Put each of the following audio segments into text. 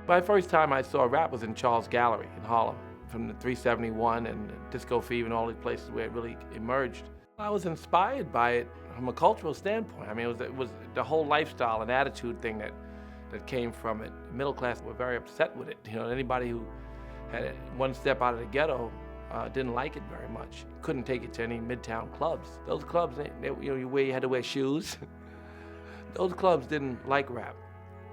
My first time I saw rap was in Charles Gallery in Harlem, from the 371 and Disco Fever and all these places where it really emerged. I was inspired by it from a cultural standpoint. I mean, it was the whole lifestyle and attitude thing that came from it. The middle class were very upset with it. You know, anybody who had one step out of the ghetto didn't like it very much. Couldn't take it to any midtown clubs. Those clubs, you had to wear shoes. Those clubs didn't like rap,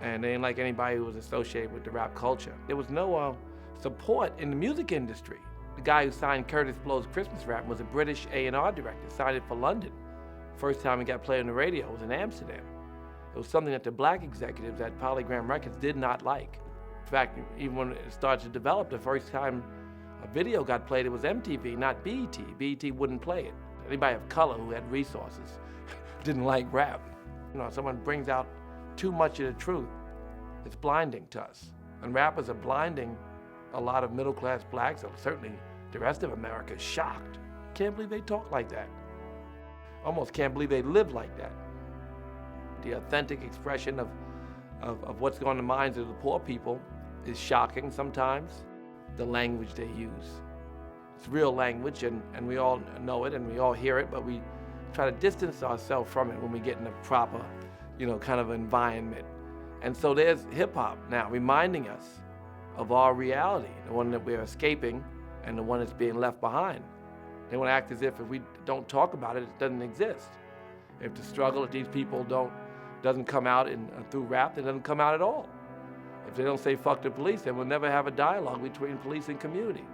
and they didn't like anybody who was associated with the rap culture. There was no support in the music industry. The guy who signed Curtis Blow's Christmas Rap was a British A&R director, signed it for London. First time it got played on the radio was in Amsterdam. It was something that the black executives at Polygram Records did not like. In fact, even when it started to develop, the first time a video got played, it was MTV, not BET. BET wouldn't play it. Anybody of color who had resources didn't like rap. You know, someone brings out too much of the truth, it's blinding to us. And rappers are blinding a lot of middle-class blacks, and certainly the rest of America, shocked. Can't believe they talk like that. Almost can't believe they live like that. The authentic expression of what's going on in the minds of the poor people is shocking sometimes. The language they use. It's real language, and we all know it and we all hear it, but we try to distance ourselves from it when we get in a proper, kind of environment. And so there's hip-hop now reminding us of our reality, the one that we're escaping and the one that's being left behind. They want to act as if we don't talk about it, it doesn't exist. If the struggle, if these people doesn't come out through rap, it doesn't come out at all. If they don't say fuck the police, then we'll never have a dialogue between police and community.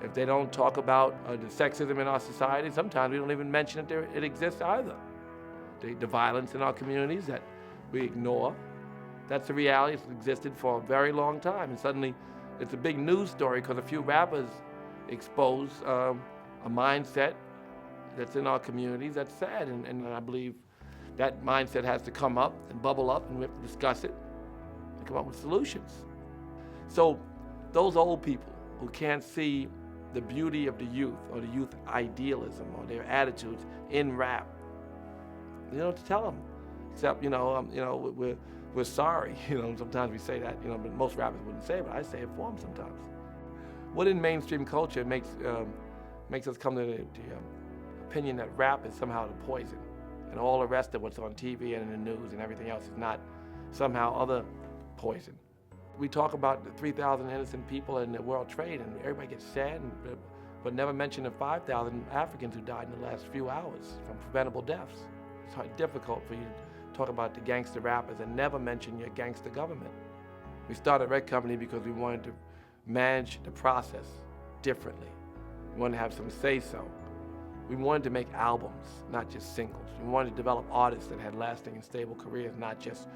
If they don't talk about the sexism in our society, sometimes we don't even mention that it exists either. The violence in our communities that we ignore, that's a reality. It's existed for a very long time, and suddenly it's a big news story because a few rappers expose a mindset that's in our communities that's sad, and I believe that mindset has to come up and bubble up, and we have to discuss it and come up with solutions. So those old people who can't see the beauty of the youth or the youth idealism or their attitudes in rap, you know what to tell them, except we're sorry. Sometimes we say that, but most rappers wouldn't say it, but I say it for them sometimes. What in mainstream culture makes us come to the opinion that rap is somehow the poison, and all the rest of what's on TV and in the news and everything else is not somehow other poison. We talk about the 3,000 innocent people in the World Trade, and everybody gets sad, but never mention the 5,000 Africans who died in the last few hours from preventable deaths. It's difficult for you to talk about the gangster rappers and never mention your gangster government. We started a record company because we wanted to manage the process differently. We wanted to have some say-so. We wanted to make albums, not just singles. We wanted to develop artists that had lasting and stable careers, not just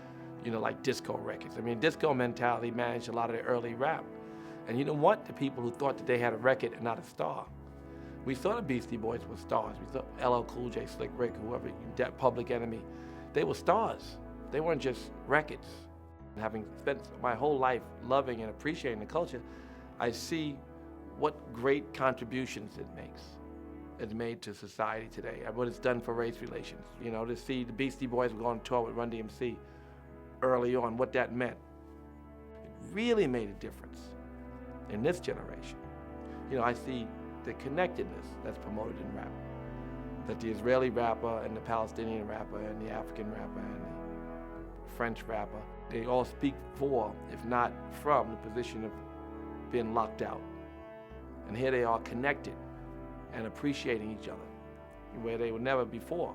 like disco records. I mean, disco mentality managed a lot of the early rap. And you know what? The people who thought that they had a record and not a star. We saw the Beastie Boys were stars. We saw LL Cool J, Slick Rick, whoever, Public Enemy. They were stars. They weren't just records. Having spent my whole life loving and appreciating the culture, I see what great contributions it makes. It's made to society today, and what it's done for race relations. To see the Beastie Boys were going on tour with Run DMC early on, what that meant. It really made a difference in this generation. I see the connectedness that's promoted in rap, that the Israeli rapper and the Palestinian rapper and the African rapper and the French rapper, they all speak for, if not from, the position of being locked out. And here they are connected and appreciating each other, where they were never before.